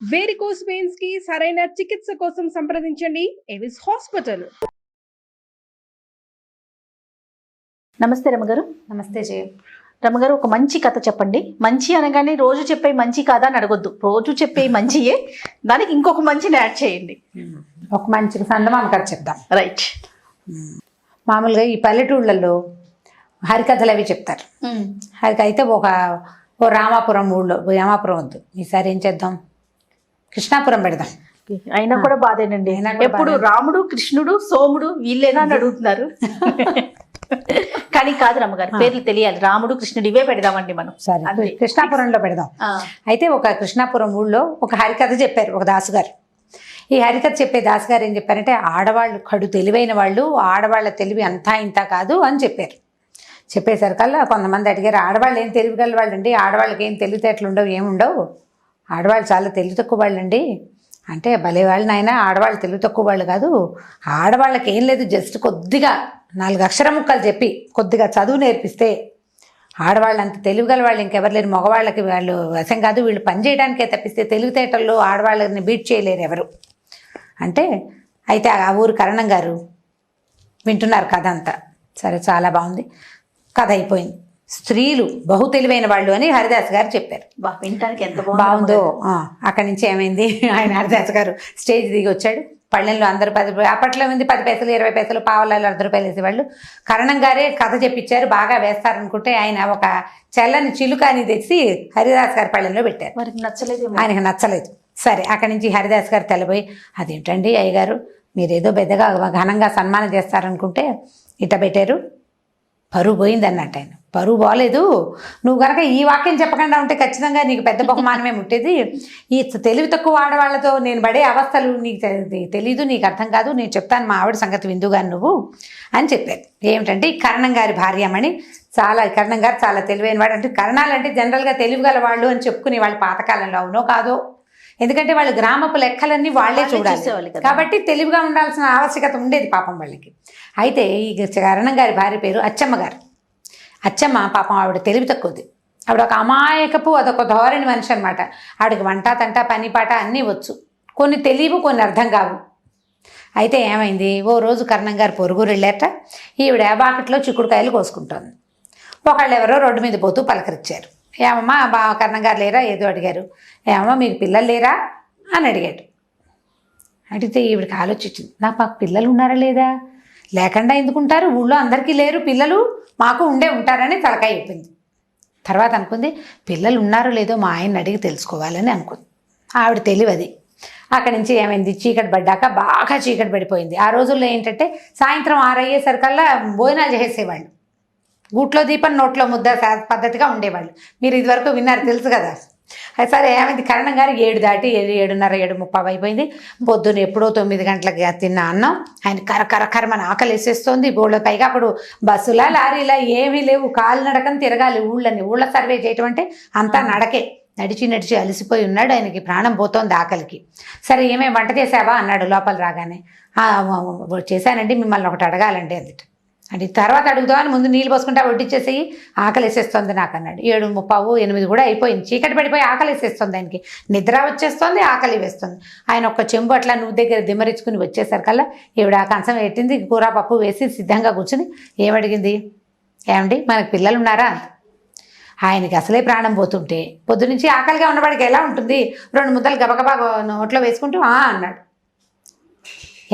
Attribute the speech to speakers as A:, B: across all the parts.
A: Varicose veins కి సరైన చికిత్స కోసం సంప్రదించండి ఎవిస్ హాస్పిటల్.
B: నమస్తే రమగారు.
C: నమస్తే జయ.
B: రమగారు, ఒక మంచి కథ చెప్పండి. మంచి అనగానే రోజు చెప్పే మంచి కాదా అని అడగొద్దు, రోజు చెప్పే మంచియే, దానికి ఇంకొక మంచిని యాడ్ చేయండి.
C: ఒక మంచి సందమామ కథ చెప్దాం.
B: రైట్.
C: మామూలుగా ఈ పల్లెటూళ్ళల్లో హరికథలు అవి చెప్తారు. హరిక అయితే ఓ రామాపురం ఊళ్ళో, రామాపురం వద్దు, ఈసారి ఏం చేద్దాం, కృష్ణాపురం పెడదాం.
B: అయినా కూడా బాధేనండి. ఎప్పుడు రాముడు కృష్ణుడు సోముడు వీళ్ళేనా అని అడుగుతున్నారు. కానీ కాదు రమ్మగారు, పేర్లు తెలియాలి. రాముడు కృష్ణుడు ఇవే పెడదామండి మనం.
C: సరే, కృష్ణాపురంలో పెడదాం. అయితే ఒక కృష్ణాపురం ఊళ్ళో ఒక హరికథ చెప్పారు ఒక దాసుగారు. ఈ హరికథ చెప్పే దాసుగారు ఏం చెప్పారంటే, ఆడవాళ్ళు కడు తెలివైన వాళ్ళు, ఆడవాళ్ళ తెలివి అంతా ఇంత కాదు అని చెప్పారు. చెప్పేసరికల్లా కొంతమంది అడిగారు, ఆడవాళ్ళు ఏం తెలివిగల వాళ్ళండి, ఆడవాళ్ళకి ఏం తెలివితేటలు ఉండవు, ఏముండవు, ఆడవాళ్ళు చాలా తెలివి తక్కువ వాళ్ళండి అంటే, భలే వాళ్ళు నాయన, ఆడవాళ్ళు తెలివి తక్కువ వాళ్ళు కాదు, ఆడవాళ్ళకి ఏం లేదు, జస్ట్ కొద్దిగా 4 అక్షర ముక్కలు చెప్పి కొద్దిగా చదువు నేర్పిస్తే ఆడవాళ్ళు అంత తెలివిగల వాళ్ళు ఇంకెవరు లేరు, మగవాళ్ళకి వాళ్ళు వశం కాదు, వీళ్ళు పని చేయడానికే తప్పిస్తే తెలివితేటల్లో ఆడవాళ్ళని బీట్ చేయలేరు ఎవరు అంటే. అయితే ఆ ఊరు కరణం గారు వింటున్నారు కథ అంతా. సరే, చాలా బాగుంది, కథ అయిపోయింది. స్త్రీలు బహు తెలివైన వాళ్ళు అని హరిదాస్ గారు చెప్పారు.
B: వినటానికి ఎంత
C: బాగుందో. అక్కడి నుంచి ఏమైంది, ఆయన హరిదాస్ గారు స్టేజ్ దిగి వచ్చాడు. పళ్ళెంలో అందరూ 10 అప్పట్లో ఉంది 10 పైసలు 20 పైసలు పావలాలు 10 రూపాయలు వేసేవాళ్ళు. కరణం గారే కథ చెప్పించారు, బాగా వేస్తారనుకుంటే ఆయన ఒక చల్లని చిలుకాని తెచ్చి హరిదాస్ గారి పళ్ళెంలో పెట్టారు.
B: వారికి నచ్చలేదు,
C: ఆయనకు నచ్చలేదు. సరే, అక్కడి నుంచి హరిదాస్ గారు తెల్లబోయి, అదేంటండి అయ్యగారు, మీరేదో పెద్దగా ఘనంగా సన్మానం చేస్తారనుకుంటే ఇట్ట పెట్టారు, పరువు పోయింది అన్నట్టు. ఆయన పరువు బాగలేదు, నువ్వు కనుక ఈ వాక్యం చెప్పకుండా ఉంటే ఖచ్చితంగా నీకు పెద్ద బహుమానమే ముట్టేది. ఈ తెలివి తక్కువ ఆడవాళ్లతో నేను పడే అవస్థలు నీకు తెలీదు, నీకు అర్థం కాదు, నేను చెప్తాను మా ఆవిడ సంగతి విందుగాని నువ్వు అని చెప్పారు. ఏమిటంటే, ఈ కరణం గారి భార్యమని, కరణం గారు చాలా తెలివైన వాడు. అంటే కరణాలంటే జనరల్గా తెలివిగల వాళ్ళు అని చెప్పుకునే వాళ్ళు పాతకాలంలో, అవునో కాదో, ఎందుకంటే వాళ్ళు గ్రామపు లెక్కలన్నీ వాళ్లే చూడాలి కాబట్టి తెలివిగా ఉండాల్సిన ఆవశ్యకత ఉండేది పాపం వాళ్ళకి. అయితే ఈ కరణం గారి భార్య పేరు అచ్చమ్మ గారు. అచ్చమ్మ పాపం ఆవిడ తెలివి తక్కువది, ఆవిడ ఒక అమాయకపు అదొక ధోరణి మనిషి అనమాట. ఆవిడకి వంట తంట పని పాట అన్నీ వచ్చు, కొన్ని తెలియవు, కొన్ని అర్థం కావు. అయితే ఏమైంది, ఓ రోజు కరణం గారు పొరుగురు వెళ్ళారట. ఈవిడ బాకెట్లో చిక్కుడుకాయలు కోసుకుంటోంది. ఒకళ్ళు ఎవరో రోడ్డు మీద పోతూ పలకరించారు, ఏమమ్మా కరణం గారు లేరా, ఏదో అడిగారు. ఏమమ్మా మీకు పిల్లలు లేరా అని అడిగాడు. అడిగితే ఈవిడికి ఆలోచించింది, మాకు పిల్లలు ఉన్నారా లేదా, లేకుండా ఎందుకుంటారు, ఊళ్ళో అందరికీ లేరు పిల్లలు, మాకు ఉంటారని తలకాయ చెప్పింది. తర్వాత అనుకుంది, పిల్లలు ఉన్నారో లేదో మా ఆయన్ని అడిగి తెలుసుకోవాలని అనుకుంది. ఆవిడ తెలియదు. అక్కడి నుంచి ఏమైంది, చీకటి పడ్డాక బాగా చీకటి పడిపోయింది. ఆ రోజుల్లో ఏంటంటే సాయంత్రం 6 అయ్యేసరికల్లా భోజనాలు చేసేవాళ్ళు, గూట్లో దీపం నోట్లో ముద్ద పద్ధతిగా ఉండేవాళ్ళు. మీరు ఇదివరకు విన్నారు, తెలుసు కదా. సరే, ఏమైంది, కరణం గారు 7 దాటి 7:30 7:30 అయిపోయింది. పొద్దున్న ఎప్పుడో 9 గంటలకి తిన్న అన్నం ఆయన కరకరకరమని ఆకలి వేసేస్తోంది. ఊళ్ళో పైగా అప్పుడు బస్సులా లారీలా ఏమీ లేవు, కాలినడకని తిరగాలి ఊళ్ళ సర్వే చేయటం అంటే అంతా నడకే. నడిచి అలసిపోయి ఉన్నాడు, ఆయనకి ప్రాణం పోతోంది ఆకలికి. సరే, ఏమేమి వంట చేసావా అన్నాడు లోపల రాగానే. చేశానండి, మిమ్మల్ని ఒకటి అడగాలండి అందుట. అంటే తర్వాత అడుగుదామని ముందు నీళ్ళు పోసుకుంటా వడ్డిచ్చేసేయి, ఆకలి వేసేస్తుంది నాకు అన్నాడు. 7:30 8 కూడా అయిపోయింది, చీకటి పడిపోయి ఆకలి వేసేస్తుంది ఆయనకి, నిద్ర వచ్చేస్తుంది, ఆకలి వేస్తుంది. ఆయన ఒక చెంబు అట్లా నువ్వు దగ్గర దిమ్మరించుకుని వచ్చేసరికల్లా ఈవిడ కంచం పెట్టింది, కూర పప్పు వేసి సిద్ధంగా కూర్చుని ఏమడిగింది, ఏమండి మనకు పిల్లలు ఉన్నారా. ఆయనకి అసలే ప్రాణం పోతుంటే పొద్దునుంచి ఆకలిగా ఉన్నవాడికి ఎలా ఉంటుంది, 2 ముద్దలు గబగబా నోట్లో వేసుకుంటూ అన్నాడు.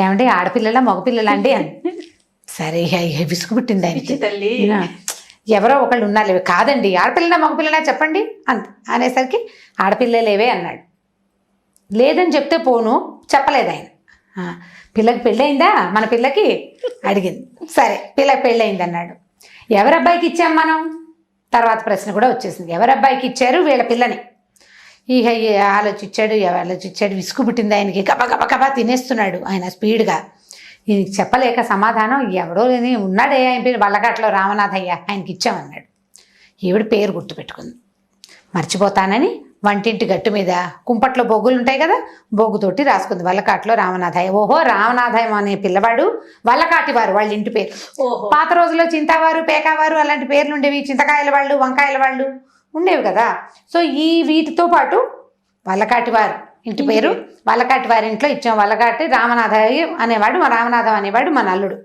C: ఏమండి ఆడపిల్లలా మగపిల్లలా అండి అని. సరే, విసుగు పుట్టింది ఆయనకి. తల్లి ఎవరో ఒకళ్ళు ఉన్నారు, కాదండి ఆడపిల్లనా మగపిల్లనా చెప్పండి అంత అనేసరికి ఆడపిల్లలేవే అన్నాడు. లేదని చెప్తే పోను, చెప్పలేదు ఆయన. పిల్లకి పెళ్ళయిందా మన పిల్లకి అడిగింది. సరే, పిల్లకి పెళ్ళయింది అన్నాడు. ఎవరి అబ్బాయికి ఇచ్చాం మనం, తర్వాత ప్రశ్న కూడా వచ్చేసింది, ఎవరి అబ్బాయికి ఇచ్చారు వీళ్ళ పిల్లని. ఇక ఆలోచించాడు, విసుగు పుట్టింది ఆయనకి. గబగబా తినేస్తున్నాడు ఆయన స్పీడ్గా. ఇది చెప్పలేక సమాధానం, ఎవడో లేని ఉన్నాడే ఆయన పేరు వల్లకాట్లో రామనాథయ్య, ఆయనకి ఇచ్చామన్నాడు. ఈవిడ పేరు గుర్తుపెట్టుకుంది. మర్చిపోతానని వంటింటి గట్టు మీద కుంపట్లో బొగ్గులు ఉంటాయి కదా, బొగ్గుతోటి రాసుకుంది వల్లకాట్లో రామనాథయ్య. ఓహో, రామనాథయ్య అనే పిల్లవాడు వల్లకాటివారు వాళ్ళ ఇంటి పేరు. పాత రోజుల్లో చింతావారు, పేకావారు అలాంటి పేర్లు ఉండేవి, చింతకాయల వాళ్ళు, వంకాయల వాళ్ళు ఉండేవి కదా. సో ఈ వీటితో పాటు వల్లకాటివారు ఇంటి పేరు వల్లకాటి వారి ఇంట్లో ఇచ్చాం. వల్లకాటి రామనాథయ్య అనేవాడు, మా రామనాథం అనేవాడు మన అల్లుడు.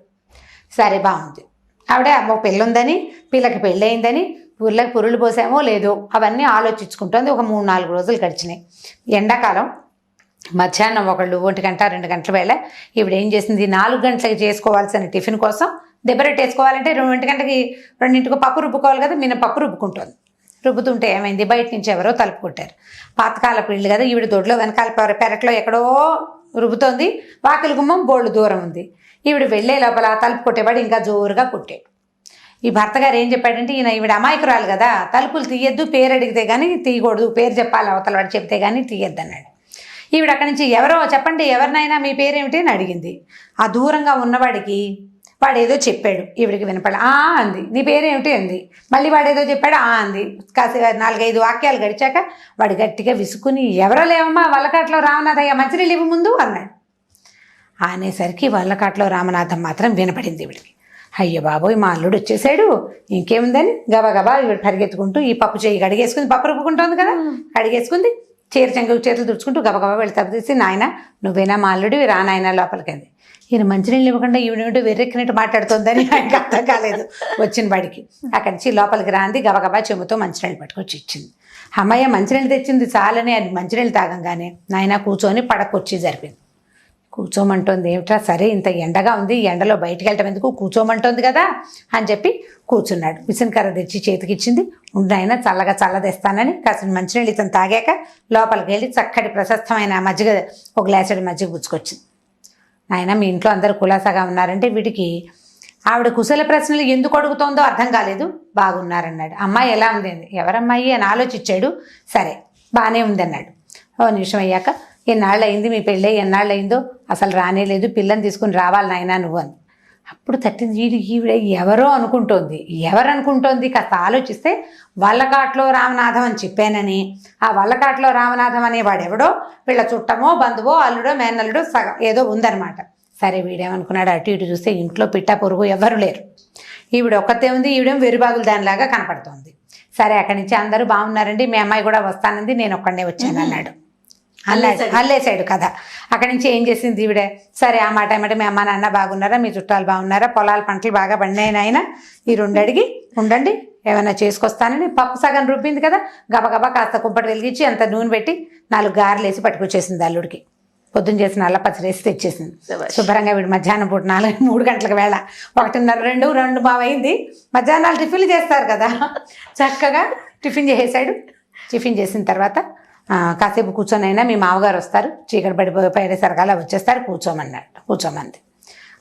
C: సరే బాగుంది. ఆవిడ అమ్మో పెళ్ళుందని, పిల్లకి పెళ్ళయిందని, ఊళ్ళకి పురులు పోసామో లేదో అవన్నీ ఆలోచించుకుంటుంది. ఒక 3-4 రోజులు గడిచినాయి. ఎండాకాలం మధ్యాహ్నం 1 గంట 2 గంటల వేళ ఈవిడ ఏం చేసింది, 4 గంటలకి చేసుకోవాల్సిన టిఫిన్ కోసం దెబ్బరెట్ వేసుకోవాలంటే 2 గంటకి 2ంటికి పప్పు రుబ్బుకోవాలి కదా, మినపప్పు రుబ్బుకుంటుంది. రుబ్బుతుంటే ఏమైంది, బయట నుంచి ఎవరో తలుపు కొట్టారు. పాతకాలపు ఇళ్ళు కదా, ఈవిడ దొడ్లో వెనకాల పెరట్లో ఎక్కడో రుబ్బుతోంది. వాకిలి గుమ్మం బోళ్ళు దూరం ఉంది. ఈవిడ వెళ్ళే లోపల తలుపు కొట్టేవాడు ఇంకా జోరుగా కొట్టాడు. ఈ భర్త గారు ఏం చెప్పాడంటే, ఈవిడ అమాయకురాలు కదా, తలుపులు తీయద్దు, పేరు అడిగితే కానీ తీయకూడదు, పేరు చెప్పాలి అవతల వాడు చెప్తే కానీ తీయద్దు అన్నాడు. ఈవిడ అక్కడి నుంచి ఎవరో చెప్పండి, ఎవరినైనా మీ పేరేమిటి అని అడిగింది. ఆ దూరంగా ఉన్నవాడికి వాడు ఏదో చెప్పాడు, ఈవిడికి వినపడ అంది. నీ పేరేమిటి అంది. మళ్ళీ వాడు ఏదో చెప్పాడు, అంది. కాసి 4-5 వాక్యాలు గడిచాక వాడు గట్టిగా విసుకుని, ఎవరో లేవమ్మా వల్లకాట్లో రామనాథయ్య మంచినీళ్ళు ఇవ్వు ముందు అన్నాడు. అనేసరికి వల్లకాట్లో రామనాథం మాత్రం వినపడింది ఈవిడికి. అయ్యో బాబోయ్, మా అల్లుడు వచ్చేసాడు, ఇంకేముందని గబగబా ఈవిడ పరిగెత్తుకుంటూ ఈ పప్పు చేయి కడిగేసుకుంది, పప్పు రుబ్బుకుంటుంది కదా, కడిగేసుకుంది. చెంగు చేతులు తుడుచుకుంటూ గబగబా వెళ్ళి తప్పు తీసి, నాయన నువ్వేనా మా అల్లుడివి, రా నాయన లోపలికింది. ఈయన మంచినీళ్ళు ఇవ్వకుండా ఈవిడేంటో వెర్రెక్కినట్టు మాట్లాడుతుందని ఆయనకు అర్థం కాలేదు. వచ్చిన వాడికి అక్కడి నుంచి లోపలికి రాంది, గబగబా చెంబుతో మంచినీళ్ళు పట్టుకొచ్చి ఇచ్చింది. అమ్మయ్య మంచినీళ్ళు తెచ్చింది చాలని అది మంచినీళ్ళు తాగంగానే నాయన కూర్చొని పడకొచ్చి జరిపింది. కూర్చోమంటోంది ఏమిట్రా, సరే ఇంత ఎండగా ఉంది, ఎండలో బయటికి వెళ్ళటం ఎందుకు, కూర్చోమంటోంది కదా అని చెప్పి కూర్చున్నాడు. విసనకర్ర తెచ్చి చేతికిచ్చింది. ఆయన చల్లగా చల్లదేస్తానని కాసిన మంచినీళ్ళు ఇతను తాగాక లోపలికి వెళ్ళి చక్కటి ప్రశస్తమైన మజ్జిగ, ఒక గ్లాసుడి మజ్జిగ పుచ్చుకొచ్చింది. ఆయన మీ ఇంట్లో అందరూ కులాసాగా ఉన్నారంటే, వీటికి ఆవిడ కుశల ప్రశ్నలు ఎందుకు అడుగుతోందో అర్థం కాలేదు. బాగున్నారన్నాడు. అమ్మాయి ఎలా ఉంది, ఎవరమ్మాయి అని ఆలోచించాడు. సరే బాగానే ఉంది అన్నాడు. ఓ నిమిషం అయ్యాక, ఎన్నాళ్ళు అయింది మీ పెళ్ళి, ఎన్నాళ్ళు అయిందో, అసలు రానేలేదు, పిల్లని తీసుకుని రావాలి నాయనా నువ్వు అని. అప్పుడు తట్టింది ఈవిడ ఎవరో అనుకుంటోంది. ఎవరు అనుకుంటోంది కాస్త ఆలోచిస్తే, వల్లకాట్లో రామనాథం అని చెప్పానని, ఆ వల్లకాట్లో రామనాథం అనేవాడు ఎవడో వీళ్ళ చుట్టమో బంధువో అల్లుడో మేనల్లుడో సగం ఏదో ఉందన్నమాట. సరే వీడేమనుకున్నాడు, అటు ఇటు చూస్తే ఇంట్లో పిట్ట పొరుగు ఎవ్వరు లేరు. ఈవిడ ఒక్కతే ఉంది. ఈవిడేమో వెరుబాగులు దానిలాగా కనపడుతోంది. సరే అక్కడి నుంచి అందరూ బాగున్నారండి, మీ అమ్మాయి కూడా వస్తానంది, నేను ఒక్కడే వచ్చాను అన్నాడు. అల్లేసాడు కథ. అక్కడి నుంచి ఏం చేసింది ఈవిడ, సరే ఆ మాట ఏమంటే, మీ అమ్మ నాన్న బాగున్నారా, మీ చుట్టాలు బాగున్నారా, పొలాల పంటలు బాగా పండినాయి నాయన, ఈ 2 అడిగి ఉండండి ఏమైనా చేసుకొస్తానని పప్పు సగం రుబ్బింది కదా, గబగబా కాస్త కుంపటి వెలిగించి అంత నూనె పెట్టి 4 గారెలు వేసి పట్టుకొచ్చేసింది అల్లుడికి. పొద్దున్న చేసిన అల్ల పచ్చడేసి తెచ్చేసింది. శుభ్రంగా వీడు మధ్యాహ్నం పూట 3 గంటలకు వేళ 1:30 2 బావైంది. మధ్యాహ్నాలు టిఫిన్లు చేస్తారు కదా, చక్కగా టిఫిన్ చేసేసాడు. టిఫిన్ చేసిన తర్వాత కాసేపు కూర్చొనైనా మీ మామగారు వస్తారు, చీకటి పడిపోయేసరికి అలా వచ్చేస్తారు, కూర్చోమంది.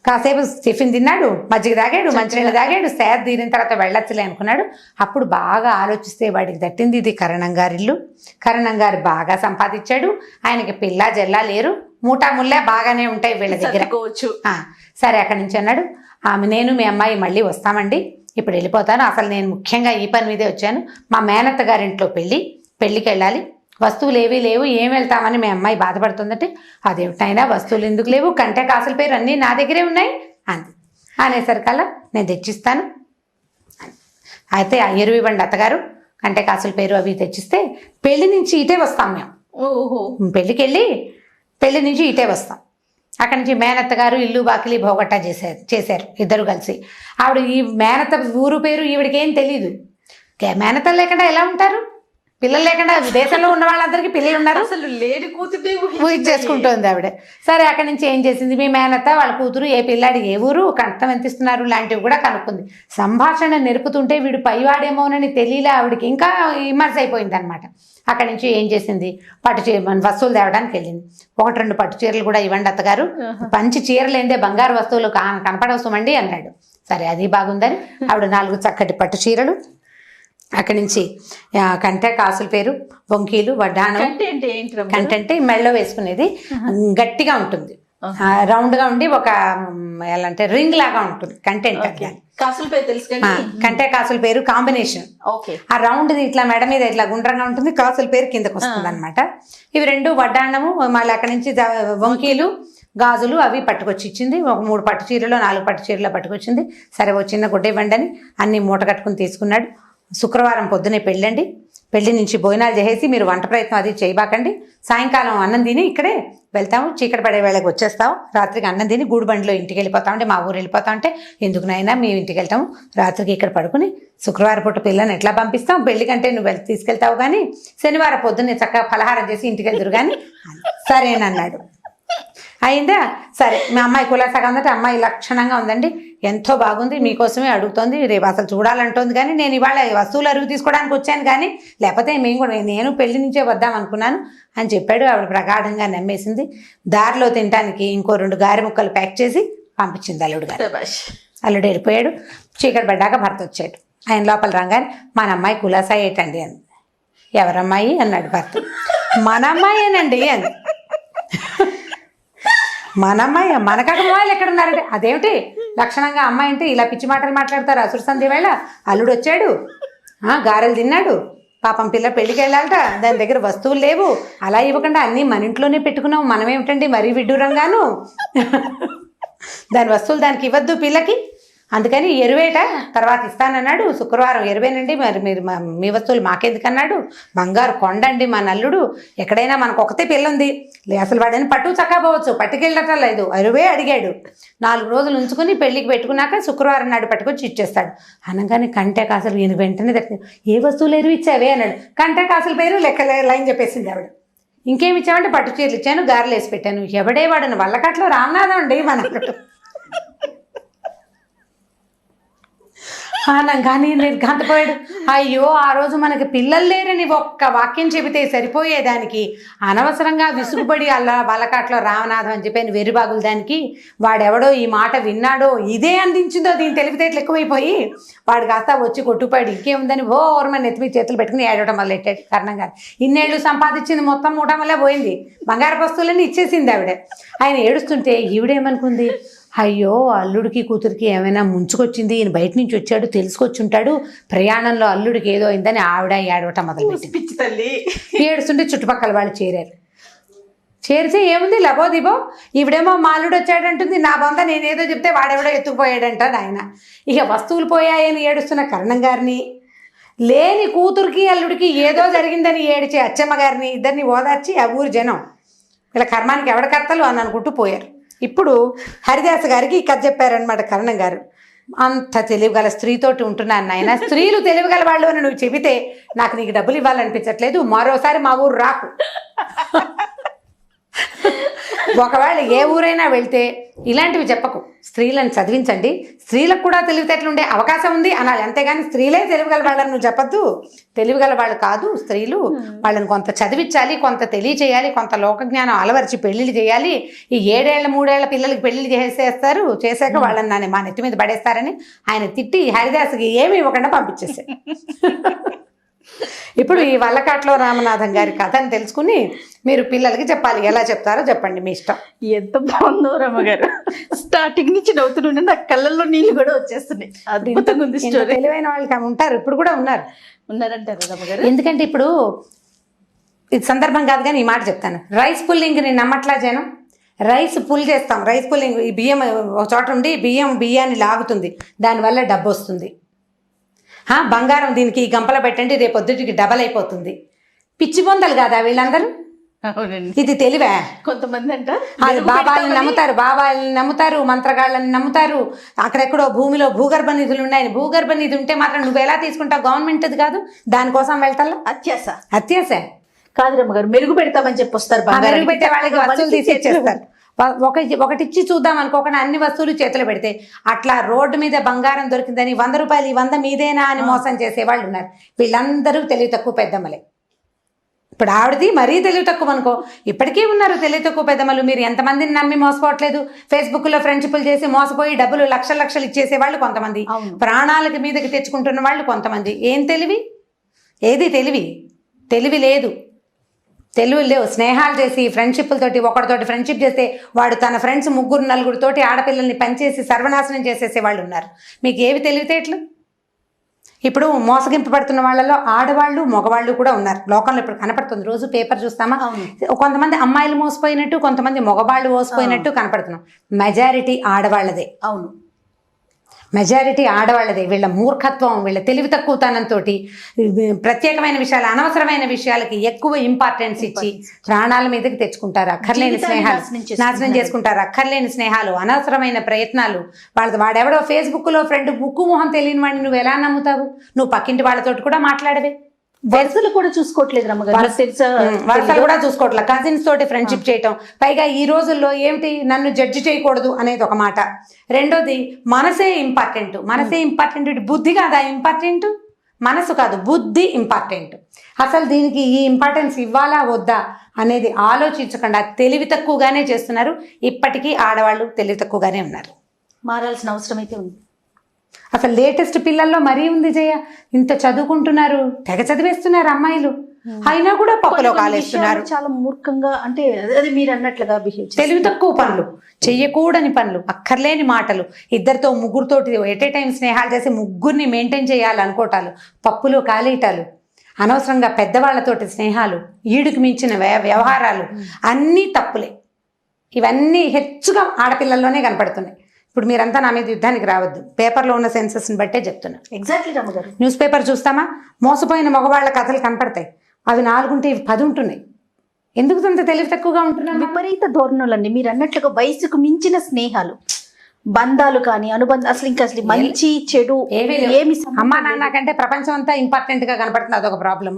C: కాసేపు టిఫిన్ తిన్నాడు, మజ్జిగ తాగాడు, మంచినీళ్ళు తాగాడు. సేద తీరిన తర్వాత వెళ్ళొచ్చులే అనుకున్నాడు. అప్పుడు బాగా ఆలోచిస్తే వాడికి తట్టింది, ఇది కరణం గారిల్లు, కరణం గారు బాగా సంపాదించాడు, ఆయనకి పిల్ల జల్లా లేరు, మూటా ముల్లా బాగానే ఉంటాయి వీళ్ళ దగ్గర. సరే అక్కడి నుంచి అన్నాడు, నేను మీ అమ్మాయి మళ్ళీ వస్తామండి, ఇప్పుడు వెళ్ళిపోతాను, అసలు నేను ముఖ్యంగా ఈ పని మీదే వచ్చాను, మా మేనత్త గారింట్లో పెళ్ళికి వెళ్ళాలి, వస్తువులు ఏవీ లేవు, ఏం వెళ్తామని మీ అమ్మాయి బాధపడుతుందంటే, అదేమిటైనా వస్తువులు ఎందుకు లేవు, కంటే కాసుల పేరు అన్నీ నా దగ్గరే ఉన్నాయి అంది. అనేసరికల్లా నేను తెచ్చిస్తాను. అయితే ఆ ఎరువివ్వండి అత్తగారు, కంటే కాసుల పేరు అవి తెచ్చిస్తే పెళ్లి నుంచి ఇటే వస్తాం మేము. పెళ్ళికి వెళ్ళి పెళ్లి నుంచి ఇటే వస్తాం. అక్కడి నుంచి మేనత్త గారు ఇల్లు వాకిలి భోగట్టా చేశారు ఇద్దరు కలిసి. ఆవిడ ఈ మేనత్త ఊరు పేరు ఈవిడికి ఏం తెలీదు. మేనత్తలు లేకుండా ఎలా ఉంటారు, పిల్లలు లేకుండా దేశంలో ఉన్న వాళ్ళందరికీ పిల్లలు ఉన్నారు,
B: అసలు లేని కూతురు
C: చేసుకుంటోంది ఆవిడ. సరే అక్కడి నుంచి ఏం చేసింది, మీ మేనత్త వాళ్ళ కూతురు ఏ పిల్లాడి ఏ ఊరు కంఠం ఎంత ఇస్తున్నారు లాంటివి కూడా కనుక్కుంది. సంభాషణ నెరుపుతుంటే వీడు పైవాడేమోనని తెలియలే ఆవిడకి, ఇంకా ఇమర్స్ అయిపోయింది అనమాట. అక్కడి నుంచి ఏం చేసింది, వస్తువులు తేవడానికి వెళ్ళింది. 1-2 పట్టు చీరలు కూడా ఇవ్వండి అత్తగారు, పంచి చీరలేందే బంగారు వస్తువులు కనపడవసమండి అన్నాడు. సరే అది బాగుందని ఆవిడ 4 చక్కటి పట్టు చీరలు, అక్కడి నుంచి కంటే కాసుల పేరు, వంకీలు, వడ్డాణం. కంటంటే మెళ్ళో వేసుకునేది, గట్టిగా ఉంటుంది, రౌండ్గా ఉండి ఒక ఎలా అంటే రింగ్ లాగా ఉంటుంది కంటెంట్. కంటే కాసుల పేరు కాంబినేషన్. ఆ రౌండ్ ఇట్లా మెడ మీద ఇట్లా గుండ్రంగా ఉంటుంది, కాసుల పేరు కిందకు వస్తుంది అనమాట. ఇవి 2 వడ్డాణము, మళ్ళీ అక్కడి నుంచి వంకీలు, గాజులు అవి పట్టుకొచ్చి ఇచ్చింది. ఒక 3 పట్టు చీరలో 4 పట్టు చీరలో పట్టుకొచ్చింది. సరే ఓ చిన్న గుడ్డ ఇవ్వండి అని అన్ని మూట కట్టుకుని తీసుకున్నాడు. శుక్రవారం పొద్దునే పెళ్ళండి, పెళ్లి నుంచి భోజనాలు చేసేసి మీరు వంట ప్రయత్నం అది చేయబాకండి. సాయంకాలం అన్నం తిని ఇక్కడే వెళ్తాము, చీకటి పడే వేళకి వచ్చేస్తాము. రాత్రికి అన్నం తిని గూడుబండిలో ఇంటికి వెళ్ళిపోతాం. అంటే మా ఊరు వెళ్ళిపోతాం. అంటే ఎందుకునైనా మేము ఇంటికి వెళ్తాము, రాత్రికి ఇక్కడ పడుకుని శుక్రవారం పూట పిల్లని ఎట్లా పంపిస్తాం, పెళ్లి కంటే నువ్వు తీసుకెళ్తావు కానీ శనివారం పొద్దున్నే చక్కగా ఫలహారం చేసి ఇంటికి వెళ్తురు కానీ సరేనన్నాడు. అయిందా? సరే, మీ అమ్మాయి కులాసాగా ఉందంటే అమ్మాయి లక్షణంగా ఉందండి, ఎంతో బాగుంది, మీకోసమే అడుగుతోంది, రేపు అసలు చూడాలంటోంది. కానీ నేను ఇవాళ వస్తువులు అరుగు తీసుకోవడానికి వచ్చాను కానీ లేకపోతే మేము కూడా నేను పెళ్లి నుంచే వద్దాం అనుకున్నాను అని చెప్పాడు. ఆవిడ ప్రగాఢంగా నమ్మేసింది. దారిలో తినడానికి ఇంకో 2 గారె ముక్కలు ప్యాక్ చేసి పంపించింది అల్లుడు గారు. అల్లుడు వెళ్ళిపోయాడు. చీకటి పడ్డాక భర్త వచ్చాడు. ఆయన లోపల రాగానే మన అమ్మాయి కులాసా ఏంటండి అని. ఎవరమ్మాయి అన్నాడు భర్త. మన అమ్మాయేనండి అని. మన అమ్మాయి, మనకాక అమ్మాయిలు ఎక్కడ ఉన్నారంటే అదేమిటి లక్షణంగా అమ్మాయి అంటే ఇలా పిచ్చి మాటలు మాట్లాడతారు. అసురు సంధ్య వేళ అల్లుడు వచ్చాడు, గారెలు తిన్నాడు, పాపం పిల్ల పెళ్ళికి వెళ్ళాలట, దాని దగ్గర వస్తువులు లేవు, అలా ఇవ్వకుండా అన్నీ మన ఇంట్లోనే పెట్టుకున్నాం, మనం ఏమిటండి మరీ విడ్డూరంగాను, దాని వస్తువులు దానికి ఇవ్వద్దు పిల్లకి, అందుకని ఎరువేట తర్వాత ఇస్తానన్నాడు. శుక్రవారం ఎరువేనండి, మరి మీరు మీ వస్తువులు మాకెందుకన్నాడు, బంగారు కొండండి మా నల్లుడు, ఎక్కడైనా మనకు ఒకతే పిల్ల ఉంది, అసలు వాడని పట్టు చక్కపోవచ్చు, పట్టుకెళ్ళటం లేదు, ఎరువే అడిగాడు. 4 రోజులు ఉంచుకుని పెళ్లికి పెట్టుకున్నాక శుక్రవారం నాడు పట్టుకొచ్చి ఇచ్చేస్తాడు. అనగానే కంటే కాసులు ఈయన వెంటనే ఏ వస్తువులు ఎరువు ఇచ్చావే అన్నాడు. కంటే కాసుల పేరు లెక్క లైన్ చెప్పేసింది ఆవిడ. ఇంకేమి ఇచ్చామంటే పట్టు చీరలు ఇచ్చాను, గారెలు వేసి పెట్టాను. ఎవడే వాడని వల్లకట్లో రామనాథం అండి మనకు. అనగానే నిర్ఘాంతపోయాడు. అయ్యో, ఆ రోజు మనకి పిల్లలు లేరని ఒక్క వాక్యం చెబితే సరిపోయేదానికి అనవసరంగా విసుగుపడి అలా వలకాట్లో రామనాథం అని చెప్పాను వెర్రిబాగులు దానికి. వాడెవడో ఈ మాట విన్నాడో ఇదే అందించిందో దీని తెలివితేటలు ఎక్కువైపోయి వాడు కాస్త వచ్చి కొట్టుపోయాడు. ఇంకేముందని ఓర్మని నెత్తిమీ చేతులు పెట్టుకుని ఏడవడం మొదలెట్టాడు. కారణం కాదు, ఇన్నేళ్ళు సంపాదించింది మొత్తం మూట వల్ల పోయింది, బంగారు వస్తువులన్నీ ఇచ్చేసింది ఆవిడ. ఆయన ఏడుస్తుంటే ఈవిడేమనుకుంది, అయ్యో అల్లుడికి కూతురికి ఏమైనా ముంచుకొచ్చింది, ఈయన బయట నుంచి వచ్చాడు తెలుసుకొచ్చి ఉంటాడు, ప్రయాణంలో అల్లుడికి ఏదో అయిందని ఆవిడ ఏడవటం మొదలుపెట్టింది. తల్లి ఏడుస్తుంటే చుట్టుపక్కల వాళ్ళు చేరారు. చేరితే ఏముంది లబో దిబో, ఈవిడేమో మా అల్లుడు వచ్చాడంటుంది, నా బొంద నేనేదో చెప్తే వాడెవడో ఎత్తుకుపోయాడంటాడు ఆయన. ఇక వస్తువులు పోయాయని ఏడుస్తున్న కరణం గారిని, లేని కూతురికి అల్లుడికి ఏదో జరిగిందని ఏడిచే అచ్చమ్మ గారిని, ఇద్దరిని ఓదార్చి ఆ ఊరి జనం ఇలా కర్మానికి ఎవడ కర్తలు అని అనుకుంటూ పోయారు. ఇప్పుడు హరిదాస్ గారికి ఈ కథ చెప్పారనమాట కరణం గారు. అంత తెలివిగల స్త్రీతోటి ఉంటున్నాను నాయన, స్త్రీలు తెలివిగల వాళ్ళు అని నువ్వు చెబితే నాకు నీకు డబ్బులు ఇవ్వాలనిపించట్లేదు, మరోసారి మా ఊరు రాకు. ఒకవేళ ఏ ఊరైనా వెళ్తే ఇలాంటివి చెప్పకు, స్త్రీలను చదివించండి, స్త్రీలకు కూడా తెలివితేటలు ఉండే అవకాశం ఉంది అనాలి, అంతేగాని స్త్రీలే తెలివిగల వాళ్ళని నువ్వు చెప్పద్దు. తెలివిగల వాళ్ళు కాదు స్త్రీలు, వాళ్ళని కొంత చదివించాలి, కొంత తెలియచేయాలి, కొంత లోకజ్ఞానం అలవరిచి పెళ్లిళ్ళు చేయాలి. ఈ 7 ఏళ్ల 3 ఏళ్ల పిల్లలకి పెళ్లిళ్ళు చేశాక వాళ్ళని మా నెత్తి మీద పడేస్తారని ఆయన తిట్టి హరిదాస్కి ఏమీ ఇవ్వకుండా పంపించేశారు. ఇప్పుడు ఈ వల్లకాట్లో రామనాథం గారి కథని తెలుసుకుని మీరు పిల్లలకి చెప్పాలి. ఎలా చెప్తారో చెప్పండి, మీ ఇష్టం.
B: ఎంత బాగుందో రమ్మగారు, స్టార్టింగ్ నుంచి నవ్వుతుండే నాకు కళ్ళల్లో నీళ్ళు కూడా వచ్చేస్తున్నాయి. అద్భుతంగా ఉంది స్టోరీ.
C: తెలివైన వాళ్ళకి ఉంటారు, ఇప్పుడు కూడా
B: ఉన్నారంటారు రమ్మగారు.
C: ఎందుకంటే ఇప్పుడు ఇది సందర్భం కాదు కానీ ఈ మాట చెప్తాను. రైస్ పుల్లింగ్ నేను నమ్మట్లా జనం. రైస్ పుల్ చేస్తాం, రైస్ పుల్లింగ్, ఈ బియ్యం ఒక చోట ఉండి బియ్యాన్ని లాగుతుంది, దానివల్ల డబ్బు వస్తుంది. బంగారం దీనికి ఈ గంపలో పెట్టండి, రేపు పొద్దుటికి డబల్ అయిపోతుంది. పిచ్చి బొందలు కాదా వీళ్ళందరూ? ఇది తెలివే?
B: కొంతమంది అంట
C: బాబాలను నమ్ముతారు, మంత్రగాళ్ళని నమ్ముతారు. అక్కడెక్కడో భూమిలో భూగర్భ నిధులు ఉన్నాయని, భూగర్భ నిధి ఉంటే మాత్రం నువ్వు ఎలా తీసుకుంటావు? గవర్నమెంట్ కాదు, దానికోసం వెళ్తా. అత్యాస
B: కాదు రమ్మగారు, మెరుగు పెడతామని చెప్పి వస్తారు,
C: మెరుగు పెట్టే వాళ్ళకి వస్తువులు తీసి ఇచ్చేస్తారు. ఒకటిచ్చి చూద్దాం అనుకోకుండా అన్ని వస్తువులు చేతులు పెడితే అట్లా రోడ్డు మీద బంగారం దొరికిందని 100 రూపాయలు 100 మీదేనా అని మోసం చేసేవాళ్ళు ఉన్నారు. వీళ్ళందరూ తెలివి తక్కువ పెద్దమ్మలే. ఇప్పుడు ఆవిడది మరీ తెలివి తక్కువ అనుకో, ఇప్పటికీ ఉన్నారు తెలివి తక్కువ పెద్దమ్మలు. మీరు ఎంతమందిని నమ్మి మోసపోవట్లేదు? ఫేస్బుక్లో ఫ్రెండ్షిప్లు చేసి మోసపోయి డబ్బులు లక్షలు ఇచ్చేసేవాళ్ళు కొంతమంది, ప్రాణాలకి మీదకి తెచ్చుకుంటున్న వాళ్ళు కొంతమంది. ఏం తెలివి? ఏది తెలివి లేదు. తెలివి లేవు. స్నేహాలు చేసి ఫ్రెండ్షిప్లతోటి ఒకటితోటి ఫ్రెండ్షిప్ చేస్తే వాడు తన ఫ్రెండ్స్ 3 4 ఆడపిల్లల్ని పనిచేసి సర్వనాశనం చేసేసే వాళ్ళు ఉన్నారు. మీకు ఏవి తెలివితేటలు? ఇప్పుడు మోసగింపబడుతున్న వాళ్ళలో ఆడవాళ్ళు మగవాళ్ళు కూడా ఉన్నారు లోకంలో. ఇప్పుడు కనపడుతుంది, రోజు పేపర్ చూస్తామా, కొంతమంది అమ్మాయిలు మోసపోయినట్టు, కొంతమంది మగవాళ్ళు మోసపోయినట్టు కనపడుతున్నాం. మెజారిటీ ఆడవాళ్ళదే.
B: అవును,
C: మెజారిటీ ఆడవాళ్ళదే. వీళ్ళ మూర్ఖత్వం, వీళ్ళ తెలివి తక్కువతనంతో ప్రత్యేకమైన విషయాలు, అనవసరమైన విషయాలకి ఎక్కువ ఇంపార్టెన్స్ ఇచ్చి ప్రాణాల మీదకి తెచ్చుకుంటారు. అక్కర్లేని
B: జీవితాన్ని
C: స్నేహాలు నాశనం చేసుకుంటారు. అక్కర్లేని స్నేహాలు, అనవసరమైన ప్రయత్నాలు. వాడెవడో ఫేస్బుక్లో ఫ్రెండ్ ముక్కు మొహం తెలియని వాడిని నువ్వు ఎలా నమ్ముతావు? నువ్వు పక్కింటి వాళ్ళతోటి కూడా మాట్లాడవే.
B: వరుసలు కూడా చూసుకోవట్లేదు రమ్మగారు.
C: వరుసలు కూడా చూసుకోవట్లే. కజిన్స్ తోటి ఫ్రెండ్షిప్ చేయటం. పైగా ఈ రోజుల్లో ఏమిటి, నన్ను జడ్జి చేయకూడదు అనేది ఒక మాట. రెండోది మనసే ఇంపార్టెంట్. మనసే ఇంపార్టెంట్. బుద్ధి కాదా ఇంపార్టెంట్? మనసు కాదు, బుద్ధి ఇంపార్టెంట్. అసలు దీనికి ఈ ఇంపార్టెన్స్ ఇవ్వాలా వద్దా అనేది ఆలోచించకుండా తెలివి తక్కువగానే చేస్తున్నారు. ఇప్పటికీ ఆడవాళ్ళు తెలివి తక్కువగానే ఉన్నారు.
B: మారాల్సిన అవసరం అయితే ఉంది.
C: అసలు లేటెస్ట్ పిల్లల్లో మరీ ఉంది జయ. ఇంత చదువుకుంటున్నారు, తెగ చదివేస్తున్నారు అమ్మాయిలు, అయినా కూడా పప్పులో కాలేస్తున్నారు.
B: చాలా మూర్ఖంగా, అంటే అది మీరు అన్నట్లుగా బిహేవ్.
C: తెలివి తక్కువ పనులు, చెయ్యకూడని పనులు, అక్కర్లేని మాటలు, ఇద్దరితో ముగ్గురుతోటి ఎట్ ఏ టైం స్నేహాలు చేసి ముగ్గురిని మెయింటైన్ చేయాలనుకోవటాలు, పప్పులో కాలేయటాలు, అనవసరంగా పెద్దవాళ్లతోటి స్నేహాలు, ఈడుకు మించిన వ్యవహారాలు, అన్నీ తప్పులే. ఇవన్నీ హెచ్చుగా ఆడపిల్లల్లోనే కనపడుతున్నాయి. ఇప్పుడు మీరంతా నా మీద యుద్ధానికి రావద్దు. పేపర్లో ఉన్న సెన్సెస్ని బట్టే చెప్తున్నా.
B: ఎగ్జాక్ట్లీ రమ్మగారు.
C: న్యూస్ పేపర్ చూస్తామా, మోసపోయిన మగవాళ్ళ కథలు కనపడతాయి. అవి 4 ఉంటే ఇవి 10 ఉంటున్నాయి. ఎందుకు అంత తెలివి తక్కువగా ఉంటున్నాను?
B: విపరీత ధోరణులండి. మీరు అన్నట్లుగా వయసుకు మించిన స్నేహాలు, బంధాలు కానీ అనుబంధం, అసలు మంచి చెడు ఏమి
C: అమ్మా నాన్న కంటే ప్రపంచం అంతా ఇంపార్టెంట్ గా కనపడుతుంది. అదొక ప్రాబ్లం.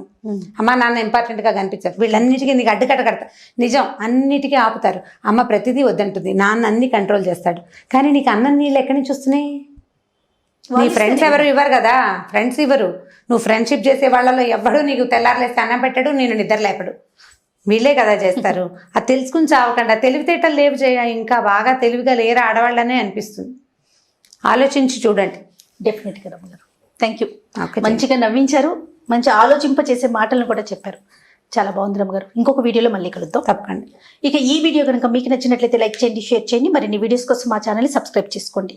C: అమ్మా నాన్న ఇంపార్టెంట్ గా కనిపించారు. వీళ్ళన్నిటికీ నీకు అడ్డుకట్ట కడతారు. నిజం, అన్నిటికీ ఆపుతారు. అమ్మ ప్రతిదీ వద్దంటుంది, నాన్న అన్ని కంట్రోల్ చేస్తాడు. కానీ నీకు అన్నం నీళ్ళు ఎక్కడి నుంచి వస్తున్నాయి? నీ ఫ్రెండ్స్ ఎవరు ఇవ్వరు కదా. ఫ్రెండ్స్ ఇవ్వరు. నువ్వు ఫ్రెండ్షిప్ చేసే వాళ్ళలో ఎవడు నీకు తెల్లారలేస్తే అన్నం పెట్టాడు, నేను నిద్ర లేపడు. వీళ్ళే కదా చేస్తారు. అది తెలుసుకుని చావకుండా తెలివితేటలు లేవు చేయ. ఇంకా బాగా తెలివిగా లేరా ఆడవాళ్ళనే అనిపిస్తుంది. ఆలోచించి చూడండి.
B: డెఫినెట్గా రమ్మగారు. Thank you. మంచిగా నవ్వించారు, మంచి ఆలోచింప చేసే మాటలను కూడా చెప్పారు. చాలా బాగుంది రమ్మగారు. ఇంకొక వీడియోలో మళ్ళీ కలుద్దాం.
C: తప్పకండి.
B: ఇక ఈ వీడియో కనుక మీకు నచ్చినట్లయితే లైక్ చేయండి, షేర్ చేయండి. మరిన్ని వీడియోస్ కోసం మా ఛానల్ని సబ్స్క్రైబ్ చేసుకోండి.